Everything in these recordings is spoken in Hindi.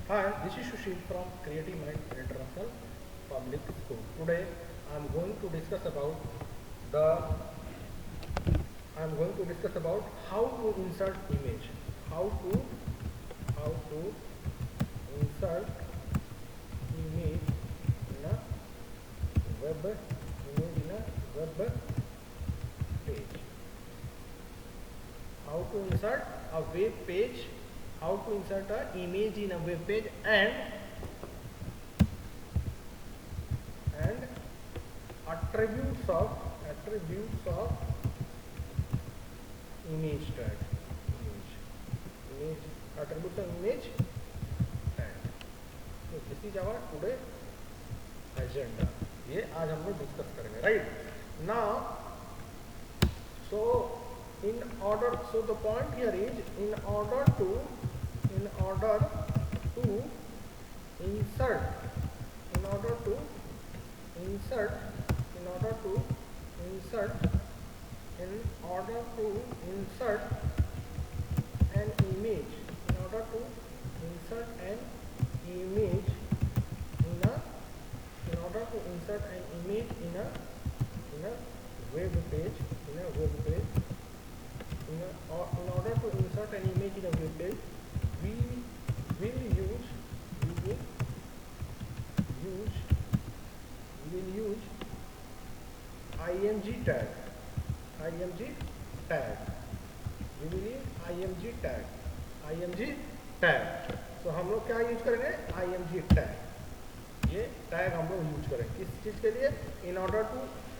Hi, this is Sushil from Creative Mind International Public School. Today I am going to discuss about the I am going to discuss about how to insert image. How to insert image in a web page. How to insert a web page, how to insert an image in a web page, and attributes of image tag. Image attributes of image tag. So this is our today agenda. ये आज हम लोग डिस्कस करेंगे, right now. So the point here is in order to insert an image in a web page, in order to insert an image in a web page, we will use img tag. We will use img tag. तो हम लोग क्या यूज करेंगे? img tag. ये टैग हम लोग यूज करेंगे किस चीज के लिए? In order to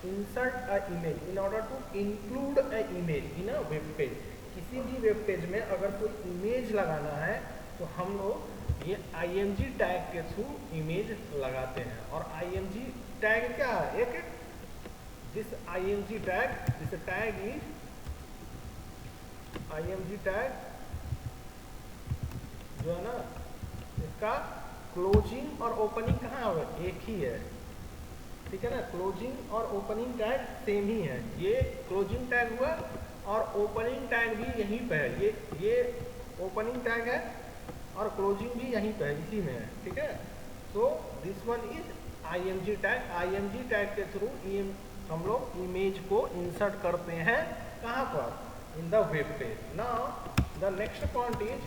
insert a image, in order to include a image in a web page. किसी भी वेब पेज में अगर कोई इमेज लगाना है तो हम लोग ये img टैग के थ्रू इमेज लगाते हैं. और img टैग क्या है? एक this img tag is img tag जो है ना, इसका क्लोजिंग और ओपनिंग कहाँ है? एक ही है, ठीक है ना. क्लोजिंग और ओपनिंग टैग सेम ही है. ये क्लोजिंग टैग हुआ और ओपनिंग टैग भी यहीं पे है. ये ओपनिंग टैग है और क्लोजिंग भी यहीं पे है, इसी में है, ठीक है. So this one is img tag. img tag के थ्रू हम लोग इमेज को इंसर्ट करते हैं. कहाँ पर? In the web page. Now the next point is,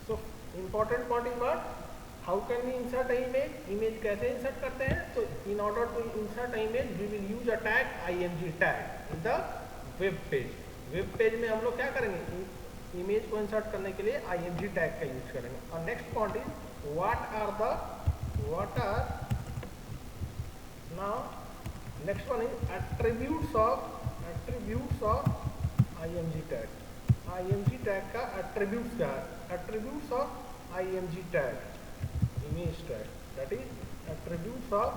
so important point is what? How can we insert image? Image कैसे इंसर्ट करते हैं? तो in order to insert image we will use a tag img tag in the web page. Web page में हम लोग क्या करेंगे? इमेज को इंसर्ट करने के लिए img टैग का यूज करेंगे. और next point is now next one is attributes of img tag. img tag का एट्रीब्यूट्स क्या है? Attributes of img tag image tag, that is attributes of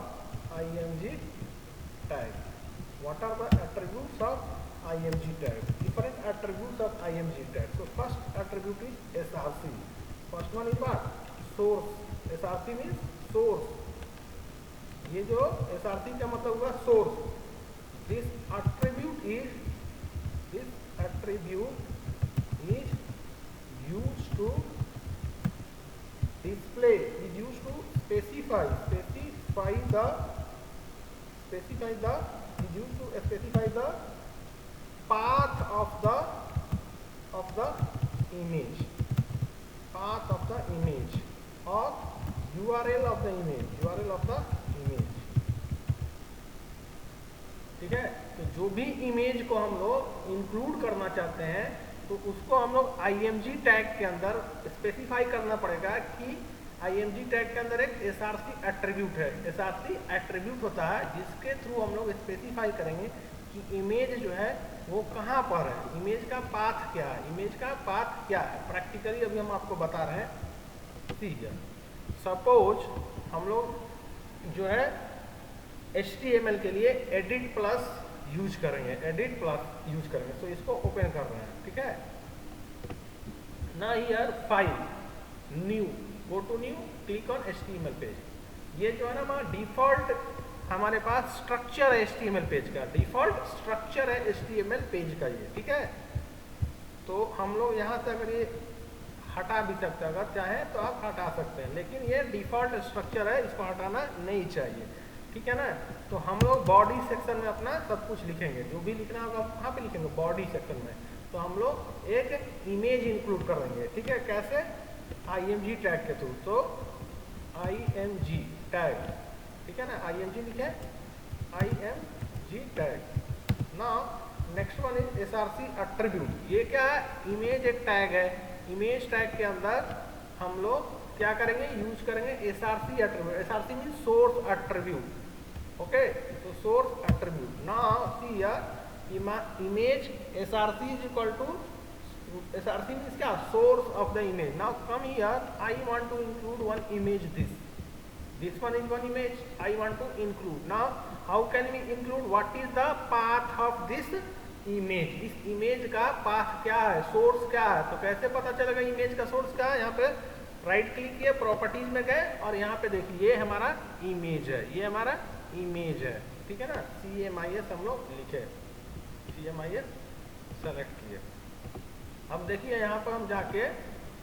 img tag. What are the attributes of img tag? Different attributes of img tag. So first attribute is src. First one is what? Source. src means source. ये जो src का मतलब हुआ source. This attribute is used to display, is used to specify the path of the image, or URL of the image, ठीक है. तो जो भी इमेज को हम लोग इंक्लूड करना चाहते हैं तो उसको हम लोग img टैग के अंदर स्पेसिफाई करना पड़ेगा कि img टैग के अंदर एक src एट्रीब्यूट है. src एट्रीब्यूट होता है जिसके थ्रू हम लोग स्पेसिफाई करेंगे कि इमेज जो है वो कहाँ पर है, इमेज का पाथ क्या है. प्रैक्टिकली अभी हम आपको बता रहे हैं. ठीक है, सपोज हम लोग जो है HTML के लिए एडिट प्लस यूज करेंगे. तो इसको ओपन कर रहे हैं, ठीक है ना. Here file, new, go to new, click on HTML page. ये जो है ना हमारा डिफॉल्ट हमारे पास स्ट्रक्चर है HTML पेज का, डिफॉल्ट स्ट्रक्चर है HTML पेज का ये, ठीक है. तो हम लोग यहाँ से अगर ये हटा भी सकते हैं, अगर चाहे तो आप हटा सकते हैं, लेकिन ये डिफॉल्ट स्ट्रक्चर है, इसको हटाना नहीं चाहिए, ठीक है ना। तो हम लोग बॉडी सेक्शन में अपना सब कुछ लिखेंगे, जो भी लिखना होगा कहाँ पे लिखेंगे, बॉडी सेक्शन में। तो हम लोग एक इमेज इंक्लूड करेंगे, ठीक है, कैसे, IMG टैग के थ्रू। तो IMG टैग, ठीक है ना, IMG लिखे, IMG टैग। ना next one is SRC attribute. ये क्या है, इमेज एक टैग है, इमेज टैग के अंदर हम लोग क्या करेंगे, यूज करेंगे SRC attribute. SRC mean source attribute, okay. तो source attribute, now see here image SRC is equal to, SRC means क्या, source of the image. Now come here, I want to include one image, this one is one image I want to include. Now how can we include, what is the path of this image, इस इमेज का पाथ क्या है, सोर्स क्या है। तो कैसे पता चलेगा इमेज का सोर्स क्या है, यहाँ पे राइट क्लिक किए, प्रॉपर्टीज में गए और यहाँ पे देखिए ये हमारा इमेज है, ये हमारा इमेज है, ठीक है ना। CMIS हम लोग लिखे, CMIS सेलेक्ट किए। अब देखिए यहाँ पर हम जाके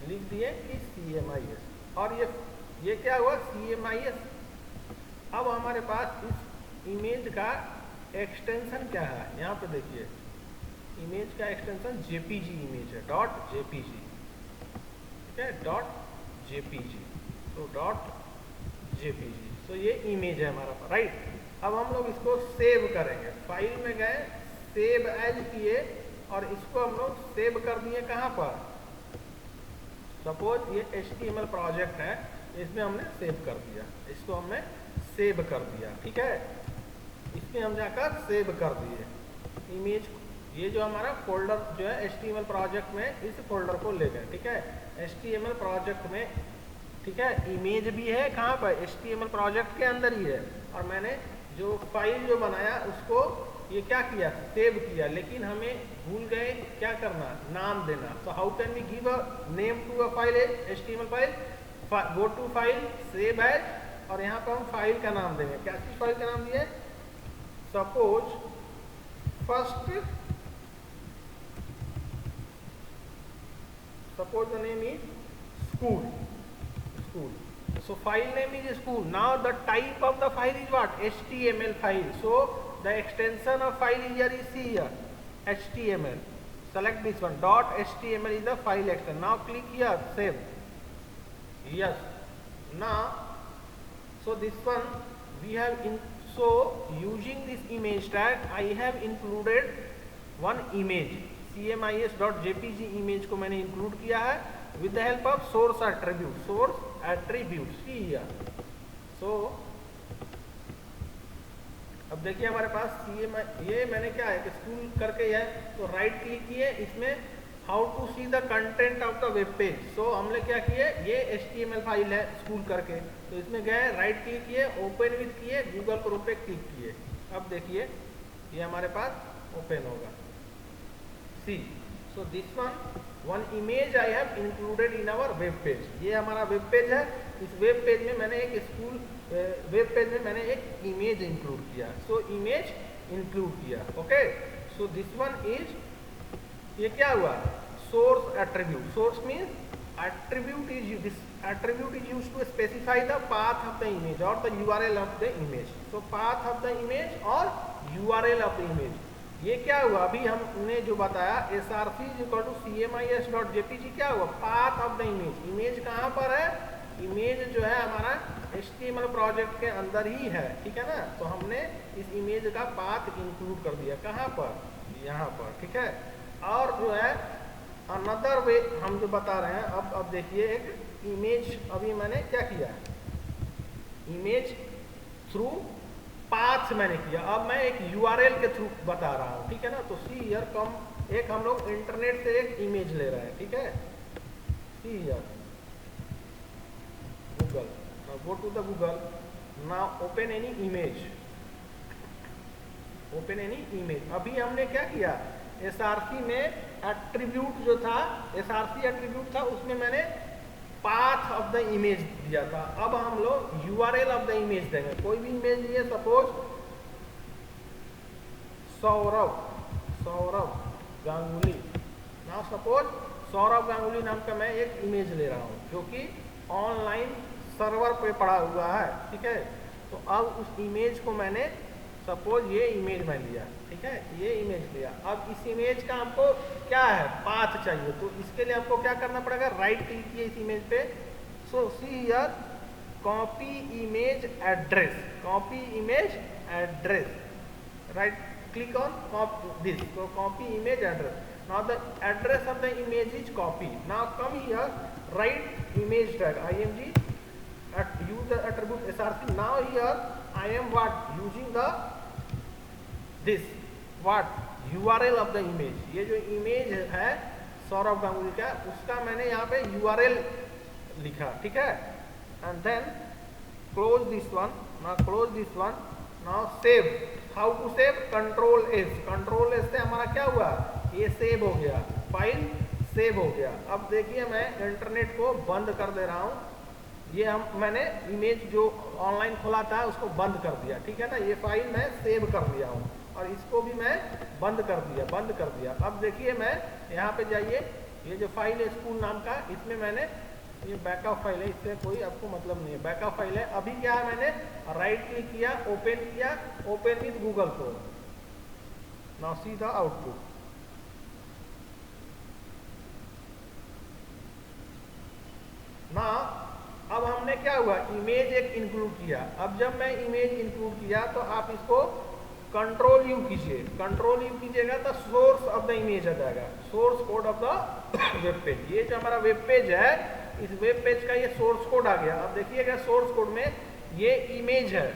लिख दिए कि CMIS, और ये क्या हुआ, CMIS। अब हमारे पास इस इमेज का एक्सटेंशन क्या है, यहाँ पे देखिए इमेज का एक्सटेंशन JPG इमेज है, .jpg, ठीक है, .jpg। तो .jpg, तो ये इमेज है हमारा, राइट। अब हम लोग इसको सेव करेंगे, फाइल में गए, सेव एज किए और इसको हम लोग सेव कर दिए कहाँ पर, सपोज ये HTML प्रोजेक्ट है, इसमें हमने सेव कर दिया, इसको हमने सेव कर दिया, ठीक है। इसमें हम जाकर सेव कर दिए इमेज, ये जो हमारा फोल्डर जो है HTML प्रोजेक्ट में, इस फोल्डर को ले गए, ठीक है, HTML प्रोजेक्ट में, ठीक है। इमेज भी है कहाँ पर, HTML प्रोजेक्ट के अंदर ही है, और मैंने जो फाइल जो बनाया उसको ये क्या किया, सेव किया, लेकिन हमें भूल गए क्या करना, नाम देना। तो how can we give a name to a file, HTML file, go to file, save as, और यहाँ पर हम फाइल का नाम देंगे, क्या चीज फाइल का नाम दिए, suppose first, suppose the name is school, so file name is school. Now the type of the file is what, HTML file. So the extension of file here is here, HTML. Select this one, .html is the file extension. Now click here, save. Yes. Now, so this one we have so using this image tag, I have included one image, CMIS.jpg image को मैंने include किया है with the help of source attribute, see here. So अब देखिए हमारे पास ये मैंने क्या है कि स्कूल करके है, तो राइट क्लिक किए, इसमें how to see the content of the web page. So हमने क्या किए, ये HTML फाइल है स्कूल करके, तो इसमें गए, राइट क्लिक किए, ओपन विथ किए, गूगल क्रोम पे क्लिक किए। अब देखिए ये हमारे पास ओपन होगा, see. So this one image I have included in our web page. ये हमारा वेब पेज है, इस वेब पेज में मैंने एक स्कूल वेब पेज में मैंने एक इमेज इंक्लूड किया, सो इमेज इंक्लूड किया, okay. So this one is, ये क्या हुआ, source attribute. Source means attribute is, this attribute is used to specify the path of the image और the URL of the image. So path of the image और URL ऑफ द इमेज, ये क्या हुआ, अभी हमने जो बताया SRC इक्वल टू CMIS.jpg, क्या हुआ, path of the image. Image कहाँ पर है, इमेज जो है हमारा HTML प्रोजेक्ट के अंदर ही है, ठीक है ना। तो हमने इस इमेज का पाथ इंक्लूड कर दिया, कहाँ पर, यहाँ पर, ठीक है। और जो है अनदर वे हम जो बता रहे हैं, अब देखिए एक इमेज, अभी मैंने क्या किया, इमेज थ्रू पाथ मैंने किया, अब मैं एक URL के थ्रू बता रहा हूँ, ठीक है ना। तो सी हियर कम, एक हम लोग इंटरनेट से एक इमेज ले रहे हैं, ठीक है। See here Google, go to the Google, now open any image, open any image. अभी हमने क्या किया, SRC में एट्रीब्यूट जो था, SRC एट्रीब्यूट था, उसमें मैंने पाथ ऑफ द इमेज दिया था। अब हम लोग URL ऑफ द इमेज देंगे, कोई भी इमेज लिए, suppose Saurabh Ganguly, now suppose Saurabh Ganguly नाम का मैं एक इमेज ले रहा हूँ जो कि ऑनलाइन सर्वर पे पड़ा हुआ है, ठीक है। तो अब उस इमेज को मैंने, सपोज ये इमेज मैं लिया, ठीक है, ये इमेज लिया। अब इस इमेज का हमको क्या है, पाथ चाहिए। तो इसके लिए हमको क्या करना पड़ेगा, राइट क्लिक किए इस इमेज पे। So see here copy image address, copy image address, right click on this, so copy image address. Now the address of the image is copied. Now come here, write image tag img, use the attribute src. Now here I am what using the this what URL of the image. ये जो image है सौरभ गांगुली का, उसका मैंने यहाँ पे URL लिखा, ठीक है। and then close this one. Now close this one. Now save. How to save, control S, control S से हमारा क्या हुआ, ये सेव हो गया, फाइल सेव हो गया। अब देखिए मैं इंटरनेट को बंद कर दे रहा हूँ। ये मैंने इमेज जो ऑनलाइन खोला था उसको बंद कर दिया, ठीक है ना। ये फाइल मैं सेव कर दिया हूँ और इसको भी मैं बंद कर दिया। अब देखिए मैं यहाँ पे जाइए, ये जो फाइल है स्कूल नाम का, इसमें मैंने ये बैकअप फाइल है, इससे कोई आपको मतलब नहीं है, बैकअप फाइल है। अभी क्या है, मैंने राइट क्लिक किया, ओपन किया, open with Google Chrome. Now see the output. ना अब हमने क्या हुआ, इमेज एक इंक्लूड किया। अब जब मैं इमेज इंक्लूड किया तो आप इसको कंट्रोल यू कीजिए, कंट्रोल यू कीजिएगा तो सोर्स ऑफ द इमेज आ जाएगा, source code of the web page. ये जो हमारा वेब पेज है, इस वेब पेज का ये सोर्स कोड आ गया। अब देखिएगा सोर्स कोड में ये इमेज है,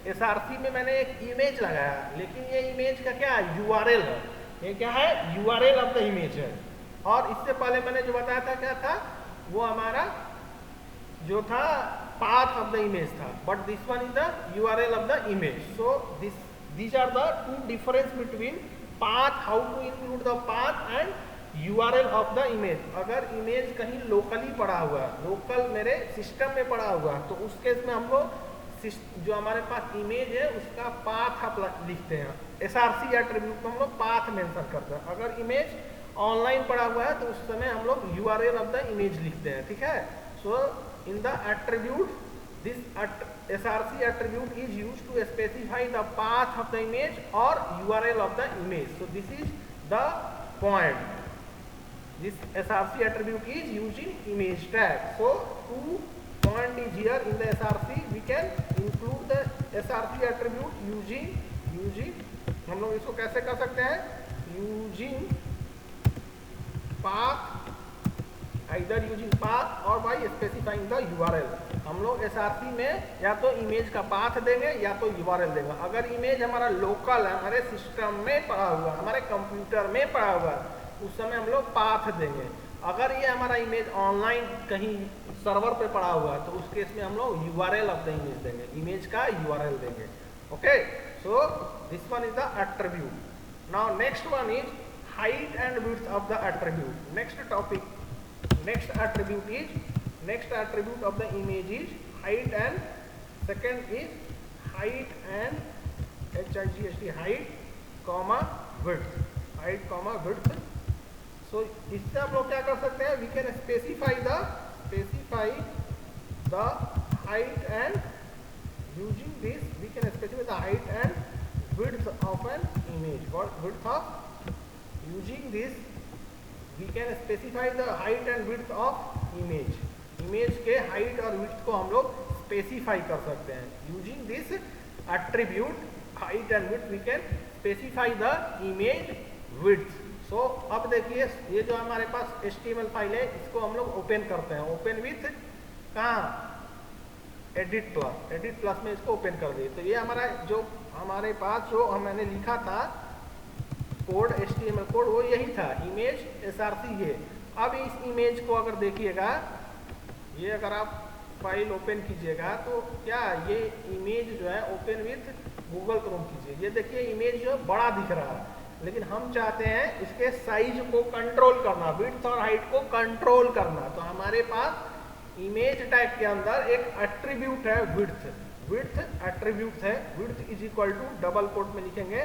एसआरसी में मैंने एक इमेज लगाया, लेकिन ये इमेज का क्या है, यूआरएल है। ये क्या है, यूआरएल ऑफ द इमेज है। और इससे पहले मैंने जो बताया था क्या था, वो हमारा जो था पाथ ऑफ द इमेज था, but this one is the URL of the image. So these are the two difference between path, how to include the path and URL of the image। अगर इमेज कहीं लोकली पड़ा हुआ है, लोकल मेरे सिस्टम में पड़ा हुआ है, तो उस केस में हम लोग जो हमारे पास इमेज है उसका पाथ आप लिखते हैं, एसआरसी एट्रीब्यूट में हम लोग पाथ मेंशन करते हैं। अगर इमेज ऑनलाइन पड़ा हुआ है तो उस समय हम लोग यूआरएल ऑफ द इमेज लिखते हैं, ठीक है। So in the attribute, this src attribute is used to specify the path of the image or URL of the image. So this is the point. This src attribute is used in image tag. So two point is here in the src. We can include the src attribute using हम लोग इसको कैसे कर सकते हैं, using path, either using path or by specifying the URL। हम लोग एसआरसी में या तो इमेज का पाथ देंगे या तो यूआरएल देंगे। अगर इमेज हमारा लोकल है, हमारे सिस्टम में पड़ा हुआ, हमारे कंप्यूटर में पड़ा हुआ, उस समय हम लोग पाथ देंगे। अगर ये हमारा इमेज ऑनलाइन कहीं सर्वर पे पड़ा हुआ है तो उस केस में हम लोग यूआरएल ऑफ द इमेज देंगे, इमेज का यूआरएल देंगे। Okay, so this one is the attribute. Now next one is height and width of the attribute. Next topic, next attribute of the image is height, and second is height and HIGHT, height comma width, height comma width। so इससे हम लोग क्या कर सकते हैं, we can specify the height, and using this we can specify the height and width of an image। what width of, using this we can specify the height and width of image। Image के हाइट और विड्थ को हम लोग स्पेसिफाई कर सकते हैं। Using this attribute height and width we can specify the image width. So अब देखिए ये जो हमारे पास HTML फाइल है, इसको हम लोग ओपन करते हैं। ओपन विथ कहाँ, एडिट प्लस में इसको ओपन कर दिए। तो ये हमारा जो हमारे पास जो मैंने लिखा था कोड, HTML कोड, वो यही था, इमेज SRC ये। अब इस इमेज को अगर देखिएगा, ये अगर आप फाइल ओपन कीजिएगा तो क्या ये इमेज जो है ओपन विथ गूगल क्रोम कीजिए, ये देखिए इमेज जो बड़ा दिख रहा है, लेकिन हम चाहते हैं इसके साइज को कंट्रोल करना, विड्थ और हाइट को कंट्रोल करना। तो हमारे पास इमेज टैग के अंदर एक एट्रीब्यूट है विड्थ एट्रीब्यूट है। Width is equal to, double quote में लिखेंगे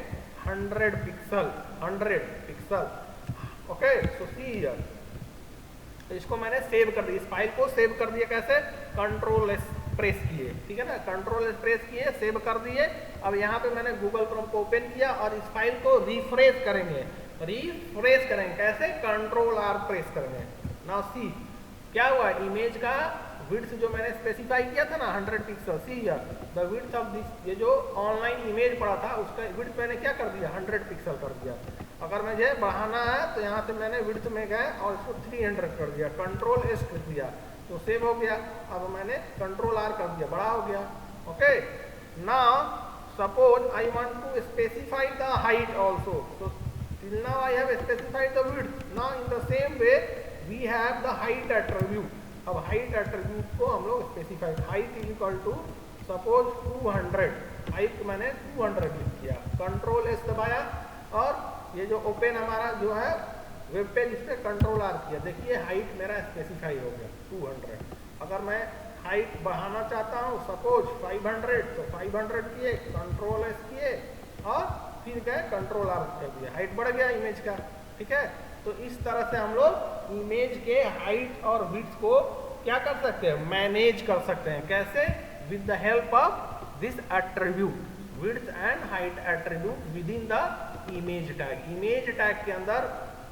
100 pixel. Okay, so see here तो इसको मैंने सेव कर दिया, इस फाइल को सेव कर दिया कैसे, कंट्रोल एस प्रेस किए, ठीक है ना, कंट्रोल एस प्रेस किए, सेव कर दिए। अब यहाँ पे मैंने गूगल क्रोम को ओपन किया और इस फाइल को रिफ्रेश करेंगे, रिफ्रेश करेंगे कैसे, कंट्रोल आर प्रेस करेंगे। नाउ सी क्या हुआ, इमेज का विड्थ जो मैंने स्पेसिफाई किया था ना 100 pixel, C here the width of this, ये जो ऑनलाइन इमेज पड़ा था उसका विड्थ मैंने क्या कर दिया 100 पिक्सल कर दिया। अगर मुझे बढ़ाना है तो यहाँ से मैंने विड्थ में गए और इसको 300 कर दिया, कंट्रोल एस कर दिया तो सेव हो गया। अब मैंने कंट्रोल आर कर दिया, बड़ा हो गया। Okay, now suppose I want to specify the height also, so till now I have specified the width, now in the same way we have the height attribute। अब हाइट एट्रीब्यूट को हम लोग specify, height is equal to suppose 200, height मैंने 200 लिख किया, कंट्रोल एस दबाया और ये जो ओपन हमारा जो है वेब पेज, इस पर कंट्रोल आर किया, देखिए हाइट मेरा स्पेसिफाई हो गया 200। अगर मैं हाइट बढ़ाना चाहता हूँ सपोज 500, तो 500 किए, कंट्रोल एस किए और फिर क्या कंट्रोल आर कर दिया, हाइट बढ़ गया इमेज का, ठीक है। तो इस तरह से हम लोग इमेज के हाइट और विड्थ को क्या कर सकते हैं, मैनेज कर सकते हैं, कैसे, with the help of this attribute, width and height attribute with in the image tag. Image tag के अंदर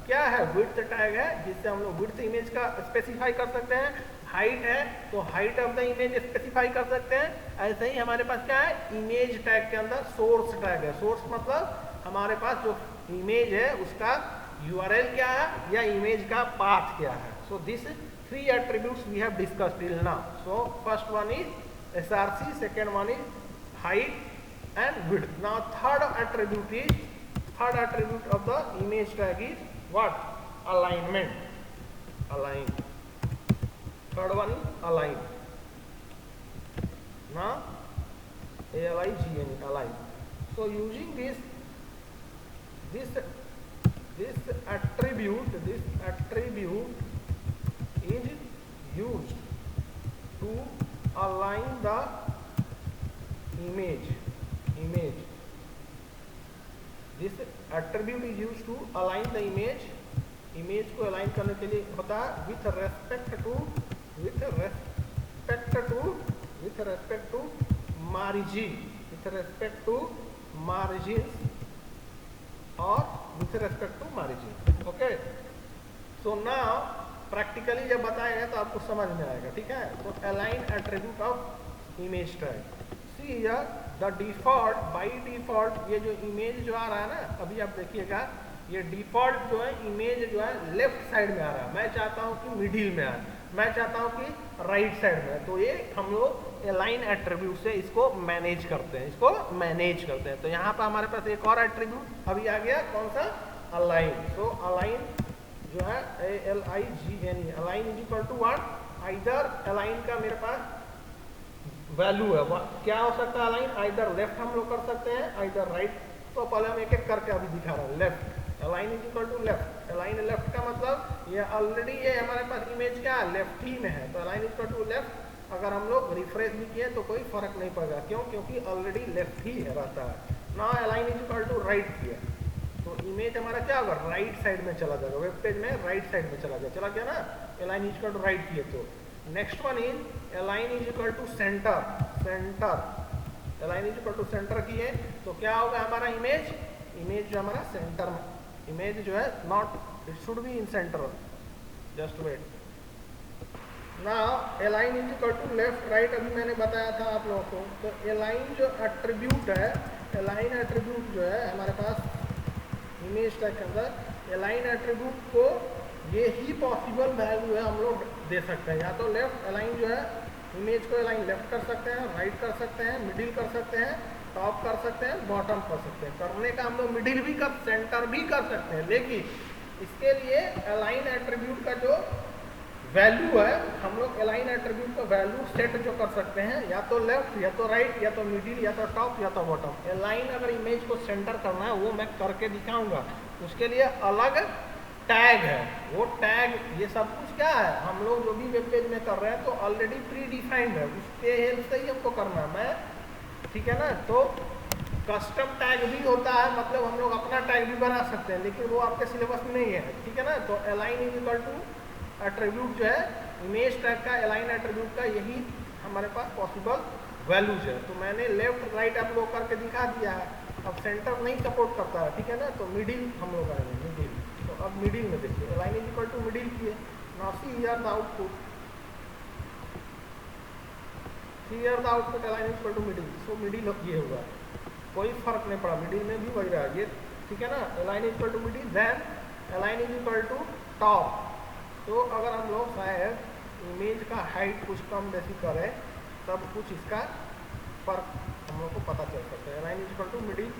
क्या है, विड्थ टैग है जिससे हम लोग विड्थ इमेज का स्पेसिफाई कर सकते हैं, हाइट है तो height of the image specify कर सकते हैं। ऐसे ही हमारे पास क्या है, इमेज टैग के अंदर सोर्स टैग है, सोर्स मतलब हमारे पास जो इमेज है उसका URL क्या है या इमेज का पाथ क्या है। So this 3 attributes we have discussed till now। So first one is SRC, second one is height and width। Now third attribute of the image tag is what, alignment, align, third one is align। Now ALIGN, align। So using this attribute is used to align the image। This attribute is used to align the image। Image को अलाइन करने के लिए होता है with respect to margins or with respect to margin। Okay, so now practically जब बताएगा तो आपको समझ में आएगा, ठीक है। तो align attribute of image tag, C here the default, by default ये जो इमेज जो आ रहा है ना, अभी आप देखिएगा ये डिफॉल्ट जो है इमेज जो है लेफ्ट साइड में आ रहा है, मैं चाहता हूँ कि मिडिल में आए, मैं चाहता हूँ कि राइट साइड में। तो ये हम लोग अलाइन एट्रीब्यूट से इसको मैनेज करते हैं, तो यहाँ पर हमारे पास एक और एट्रीब्यूट अभी आ गया, कौन सा, अलाइन। तो अलाइन जो है ALIGN, align is equal to what, either align का मेरे पास वैल्यू है, क्या हो सकता है अलाइन, आइदर लेफ्ट हम लोग कर सकते हैं, आइदर राइट। तो पहले हम एक एक करके अभी दिखा रहे हैं। Left, align is equal to left, align left का मतलब ये ऑलरेडी ये हमारे पास इमेज क्या है, लेफ्ट ही में है, तो align is equal to left. अगर हम लोग रिफ्रेश भी किए तो कोई फर्क नहीं पड़ेगा, क्यों, क्योंकि ऑलरेडी लेफ्ट ही रहता है ना। Align is equal to right किया तो इमेज हमारा क्या होगा, राइट साइड में चला जाएगा, वेब पेज में राइट साइड में चला गया ना। Align is equal to right किए तो next one is align is equal to centre, align is equal to centre किए तो क्या होगा हमारा इमेज जो हमारा सेंटर में, इमेज जो है not, it should be in centre, just wait. Now align is equal to left right, अभी मैंने बताया था आप लोगों को। तो अलाइन जो एट्रीब्यूट है, अलाइन एट्रीब्यूट जो है हमारे पास इमेज टैग के अंदर, अलाइन एट्रीब्यूट को ये ही पॉसिबल वैल्यू है हम लोग दे सकते हैं, या तो लेफ्ट अलाइन जो है इमेज को अलाइन लेफ्ट कर सकते हैं, राइट कर सकते हैं, मिडिल कर सकते हैं, टॉप कर सकते हैं, बॉटम कर सकते हैं। करने का हम लोग मिडिल भी कर, सेंटर भी कर सकते हैं, लेकिन इसके लिए अलाइन एट्रीब्यूट का जो वैल्यू है, हम लोग अलाइन एट्रीब्यूट का वैल्यू सेट जो कर सकते हैं, या तो लेफ्ट, या तो राइट, या तो मिडिल, या तो टॉप, या तो बॉटम। अलाइन अगर इमेज को सेंटर करना है वो मैं करके दिखाऊंगा, उसके लिए अलग टैग है, वो टैग ये सब कुछ क्या है, हम लोग जो भी वेब पेज में कर रहे हैं तो ऑलरेडी प्री डिफाइंड है, उसके हेल्प से ही हमको करना है, मैं, ठीक है ना। तो कस्टम टैग भी होता है, मतलब हम लोग अपना टैग भी बना सकते हैं, लेकिन वो आपके सिलेबस में नहीं है, ठीक है ना। तो align is equal to attribute जो है इमेज टैग का, अलाइन एट्रीब्यूट का, यही हमारे पास पॉसिबल वैल्यूज है। तो मैंने लेफ्ट राइट आप लोग करके दिखा दिया है। अब सेंटर नहीं सपोर्ट करता है, ठीक है ना, तो मिडिल हम लोग आएंगे, मिडिल। तो अब मिडिल में देखिए, align is equal to middle किए, now see here the output, see here the output align is equal to middle. So middle ये हुआ, कोई फर्क नहीं पड़ा, मिडिल में भी वही रहा ये, ठीक है ना। Align is equal to middle, then align is equal to top. तो अगर हम लोग शायद इमेज का हाइट कुछ कम बेसी करें तब कुछ इसका फर्क हम लोग को पता चल सकता है। Align is equal to middle,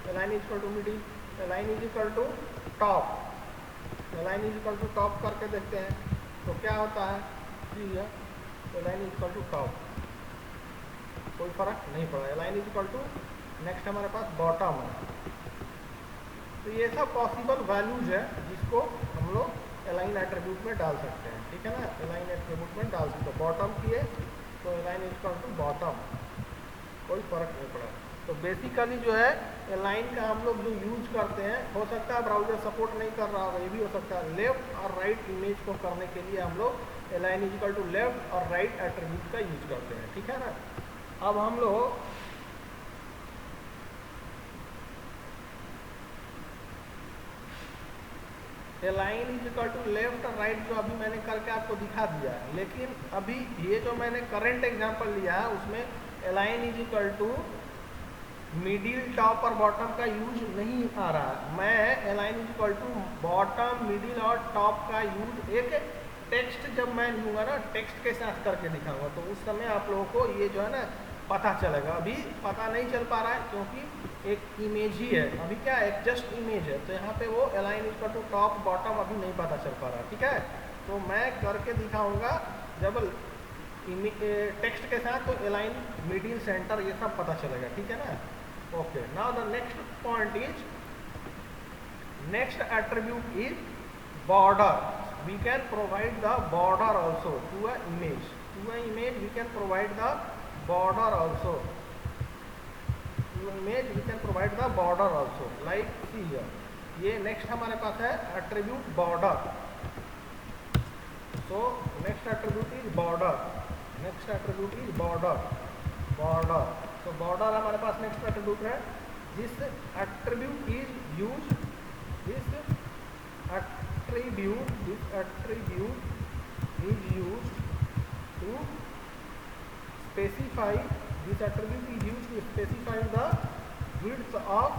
align is equal to middle, align is equal to top, align is equal to top करके देखते हैं तो क्या होता है, align is equal to top, कोई फर्क नहीं पड़ा। Align is equal to next हमारे पास बॉटम है। तो ये सब पॉसिबल वैल्यूज है जिसको हम लोग अलाइन एट्रीब्यूट में डाल सकते हैं, ठीक है ना। अलाइन एट्रीब्यूट में डाल सकते हैं, बॉटम किए तो align is equal to bottom, कोई फर्क नहीं पड़ा। तो बेसिकली जो है अलाइन का हम लोग जो यूज करते हैं, हो सकता है ब्राउजर सपोर्ट नहीं कर रहा होगा, ये भी हो सकता है। लेफ्ट और राइट इमेज को करने के लिए हम लोग align is equal to left और राइट एट्रीब्यूट का यूज करते हैं, ठीक है ना। अब हम लोग align is equal to left और राइट जो अभी मैंने करके आपको दिखा दिया है, लेकिन अभी ये जो मैंने करंट एग्जांपल लिया है उसमें align is equal to middle, top और बॉटम का यूज नहीं आ रहा है। मैं align is equal to bottom, middle और टॉप का यूज एक टेक्स्ट जब मैं लूँगा ना, टेक्स्ट के साथ करके दिखाऊंगा, तो उस समय आप लोगों को ये जो है ना पता चलेगा। अभी पता नहीं चल पा रहा है क्योंकि एक इमेज ही है, अभी क्या है, एक जस्ट इमेज है, तो यहाँ पे वो align equal to top bottom अभी नहीं पता चल पा रहा, ठीक है। तो मैं करके दिखाऊंगा जब टेक्स्ट के साथ, तो अलाइन, मिडिल, सेंटर ये सब पता चलेगा, ठीक है ना। Okay, now the next point is, next attribute is border. We can provide the border also to a image, to a image we can provide the border also, to image we can provide the border also, like see here, ये next हमारे पास है attribute border। so next attribute is border, next attribute is border, border। so border हमारे पास next attribute है। this attribute is used, this attribute is used to specify, this attribute is used to specify the width of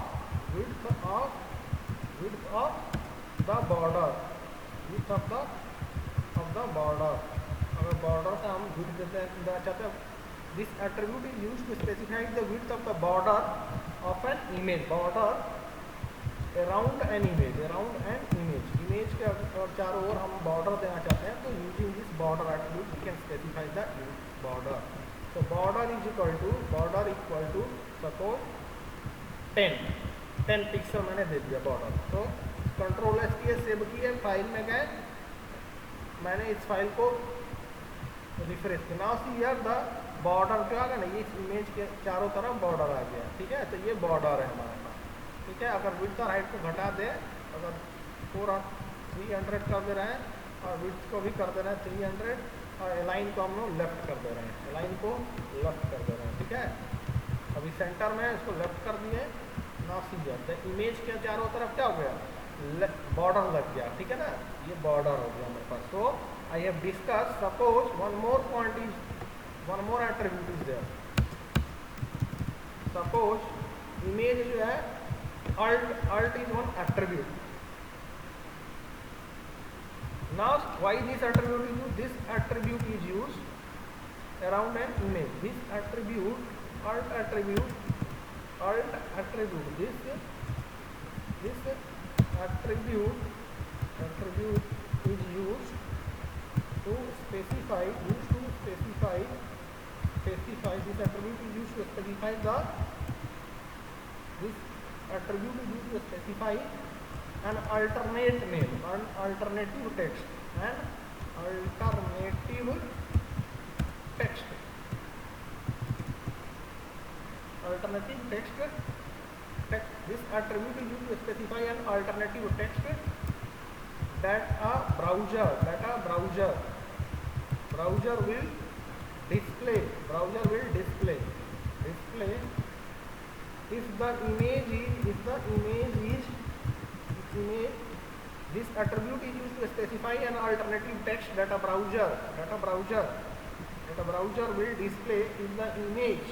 the border, width of the border। अगर border का हम width देना चाहते हैं, this attribute is used to specify the width of the border of an image, border around an image, around an image, image के अगर चारों ओर हम border देना चाहते हैं तो using this border attribute we can specify the border। तो border is equal to suppose 10 pixel मैंने दे दिया बॉर्डर। तो कंट्रोल एस किए, सेव किए, फाइल में गए, मैंने इस फाइल को रिफ्रेश किया। Now see here the border जो आ गया ना, ये इस इमेज के चारों तरफ बॉर्डर आ गया, ठीक है। तो ये बॉर्डर है हमारे पास, ठीक है। अगर विड्थ और हाइट को घटा दे, अगर 300 कर दे रहे हैं और विड्थ को भी कर दे रहे हैं 300, और अलाइन को हम लोग लेफ्ट कर दे रहे हैं, अलाइन को लेफ्ट कर दे रहे हैं, ठीक है। अभी सेंटर में इसको लेफ्ट कर दिए। ना सी जाते इमेज के चारों तरफ क्या हो गया, बॉर्डर लग गया, ठीक है ना, ये बॉर्डर हो गया हमारे पास। So I have discuss, suppose one more point is, one more attribute is there. Suppose image जो है alt is one attribute। now why this attribute is used, this attribute is used around an image, this attribute, alt attribute, this attribute is used to specify, this attribute is used to specify the, this attribute is used to specify an alternate name, an alternative text, an alternative text, alternative text, this attribute is used to specify an alternative text that a browser will display if the image is this attribute is used to specify an alternative text that a browser will display if the image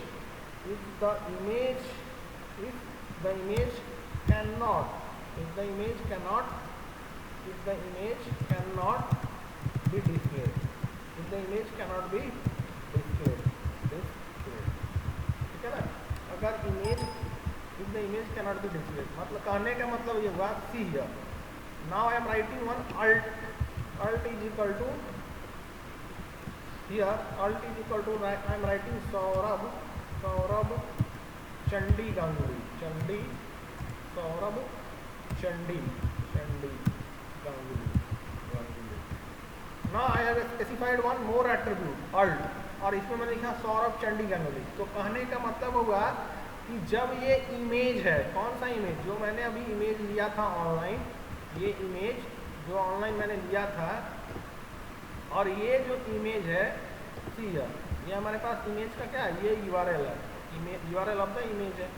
cannot be displayed. ठीक है ना? अगर if the image cannot be displayed, मतलब कहने का मतलब ये हुआ see here. Now I am writing one alt is equal to here I am writing Saurabh Chandi Ganguly. Now I have specified one more attribute alt और इसमें मैंने लिखा सौरभ चंडी गंगुली। तो कहने का मतलब होगा कि जब ये इमेज है, कौन सा इमेज, जो मैंने अभी इमेज लिया था ऑनलाइन, ये इमेज जो ऑनलाइन मैंने लिया था, और ये जो इमेज है सी ये हमारे पास इमेज का क्या है, ये URL है, URL ऑफ द इमेज है।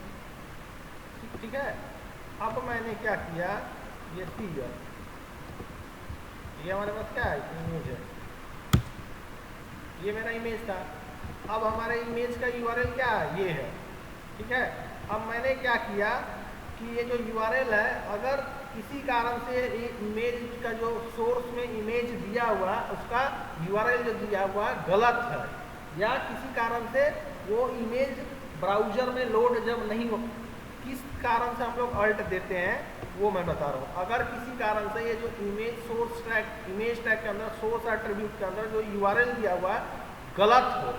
ठीक है, अब मैंने क्या किया, ये सी ये हमारे पास क्या है, इमेज है, ये मेरा इमेज था। अब हमारे इमेज का URL क्या है, ये है। ठीक है, अब मैंने क्या किया कि ये जो URL है, अगर किसी कारण से ये इमेज का जो सोर्स में इमेज दिया हुआ उसका URL जो दिया हुआ गलत है, या किसी कारण से वो इमेज ब्राउज़र में लोड जब नहीं हो, किस कारण से हम लोग अल्ट देते हैं वो मैं बता रहा हूँ। अगर किसी कारण से ये जो इमेज टैग के अंदर सोर्स एट्रीब्यूट के अंदर जो URL दिया हुआ है गलत हो,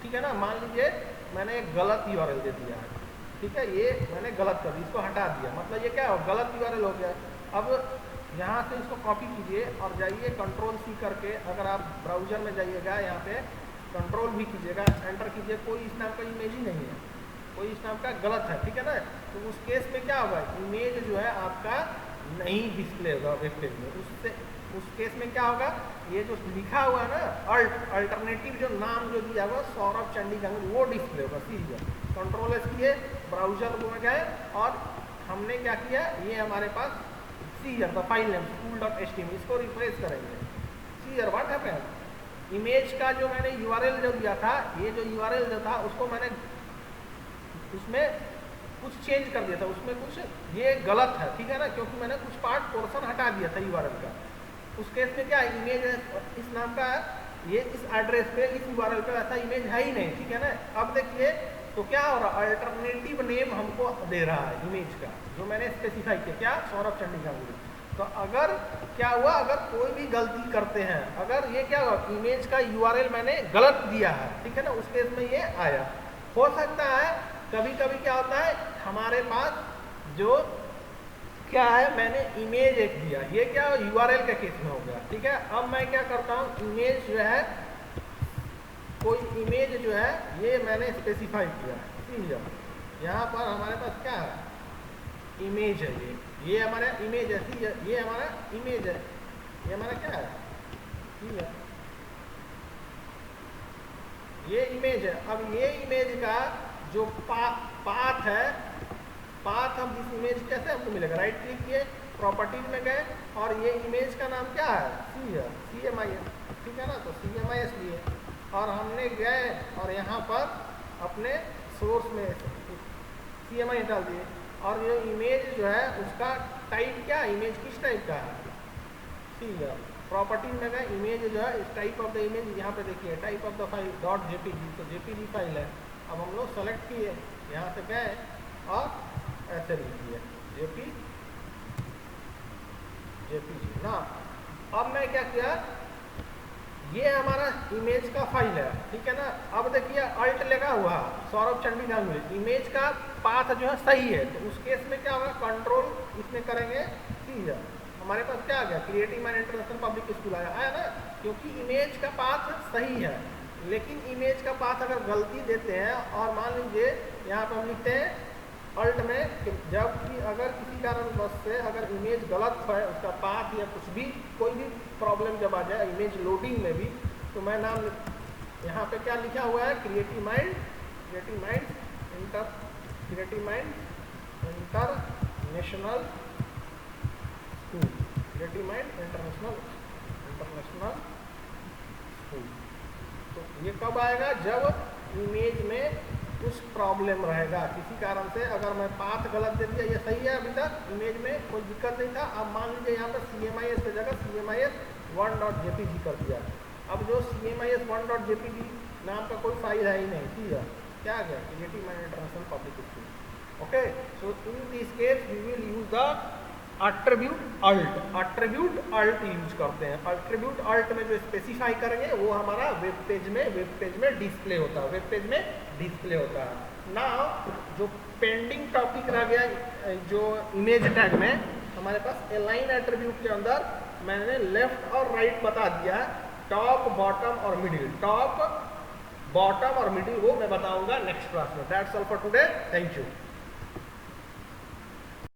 ठीक है ना, मान लीजिए मैंने एक गलत URL दे दिया है, ठीक है, ये मैंने गलत कर दिया, इसको हटा दिया, मतलब ये क्या हो, गलत URL हो गया। अब यहाँ से इसको कॉपी कीजिए और जाइए Ctrl+C करके, अगर आप ब्राउज़र में जाइएगा, यहाँ पे कंट्रोल भी कीजिएगा, एंटर कीजिए, कोई इस नाम का इमेज ही नहीं है, कोई इस नाम का गलत है। ठीक है ना, तो उस केस में क्या होगा, इमेज जो है आपका नहीं डिस्प्ले होगा वेब पेज में। उस केस में क्या होगा, ये जो लिखा हुआ है ना अल्टरनेटिव जो नाम जो दिया हुआ सौरभ चंडी गंगुली, वो डिस्प्ले होगा। सीधा Ctrl+S किए, ब्राउजर में गए और हमने क्या किया, ये हमारे पास द फाइल नेम school.html, इसको रिफ्रेश करेंगे। व्हाट हैपेंड, इमेज का जो मैंने URL जो दिया था, ये जो URL जो था उसको मैंने उसमें कुछ चेंज कर दिया था, उसमें कुछ ये गलत है, ठीक है ना, क्योंकि मैंने कुछ पोर्शन हटा दिया था URL का। उस केस में क्या इमेज इस नाम का, ये इस एड्रेस पे इस URL पे ऐसा इमेज है ही नहीं, ठीक है ना। अब देखिए तो क्या हो रहा, अल्टरनेटिव नेम हमको दे रहा है इमेज का, जो मैंने स्पेसिफाई किया, क्या, सौरभ चंडी गंगुली। तो अगर क्या हुआ, अगर कोई भी गलती करते हैं, अगर ये क्या हुआ, इमेज का URL मैंने गलत दिया है, ठीक है ना, उस केस में ये आया। हो सकता है कभी कभी क्या होता है, हमारे पास जो क्या है, मैंने इमेज एक दिया, ये क्या URL के केस में हो गया। ठीक है, अब मैं क्या करता हूँ, इमेज जो है, कोई इमेज जो है ये मैंने स्पेसिफाई किया, ठीक है, यहाँ पर हमारे पास क्या है, इमेज है, ये हमारा इमेज है, ये हमारा इमेज है, ये हमारा क्या है, ठीक है, ये इमेज है। अब ये इमेज का जो पाथ है, पाथ हम इस इमेज कैसे हमको मिलेगा, राइट क्लिक किए, प्रॉपर्टीज में गए और ये इमेज का नाम क्या है, CMIS, ठीक है ना, तो CMIS लिए और हमने गए और यहाँ पर अपने सोर्स में CMIS डाल दिए और ये इमेज जो है उसका टाइप क्या, इमेज किस टाइप का है, ठीक है, प्रॉपर्टीज में गए, इमेज जो है इस टाइप ऑफ द इमेज, यहाँ पे देखिए type of the file .jpg, तो JPG फाइल है। अब हम लोग सेलेक्ट किए, यहाँ से गए और ऐसे लिख दिए JPG ना। अब मैं क्या किया, ये हमारा इमेज का फाइल है, ठीक है ना। अब देखिए अल्ट लगा हुआ सौरभ चंडी गंगुली, इमेज का पाथ जो है सही है, तो उस केस में क्या होगा, कंट्रोल इसमें करेंगे, ठीक है, हमारे पास क्या आ गया, creative mind international public school आया ना, क्योंकि इमेज का पाथ सही है। लेकिन इमेज का पाथ अगर गलती देते हैं और मान लीजिए यहाँ पर हम लिखते हैं अल्ट में जब कि अगर किसी कारणवश से अगर इमेज गलत है, उसका पाथ या कुछ भी कोई भी प्रॉब्लम जब आ जाए इमेज लोडिंग में भी, तो मैं नाम यहाँ पे क्या लिखा हुआ है, creative mind international school, creative mind international school. तो ये कब आएगा, जब इमेज में कुछ प्रॉब्लम रहेगा किसी कारण से। अगर मैं पाथ गलत दे दिया, ये सही है, अभी तक इमेज में कोई दिक्कत नहीं था। अब मान लीजिए यहाँ पर CMIS की जगह CMIS 1.jpg कर दिया। अब जो CMIS 1.jpg नाम का कोई फाइल है ही नहीं, ठीक है, क्या आ गया, creative mind international public school. Okay, so in this case we will use the attribute alt use करते हैं। अट्रीब्यूट अल्ट में जो स्पेसिफाई करेंगे वो हमारा वेब पेज में डिस्प्ले होता है। नाउ जो पेंडिंग टॉपिक रह गया जो इमेज टैग में, हमारे पास अलाइन एट्रीब्यूट के अंदर मैंने लेफ्ट और राइट बता दिया, टॉप बॉटम और मिडिल। टॉप बॉटम और मिडिल वो मैं बताऊंगा नेक्स्ट क्लास में। That's all for today, thank you.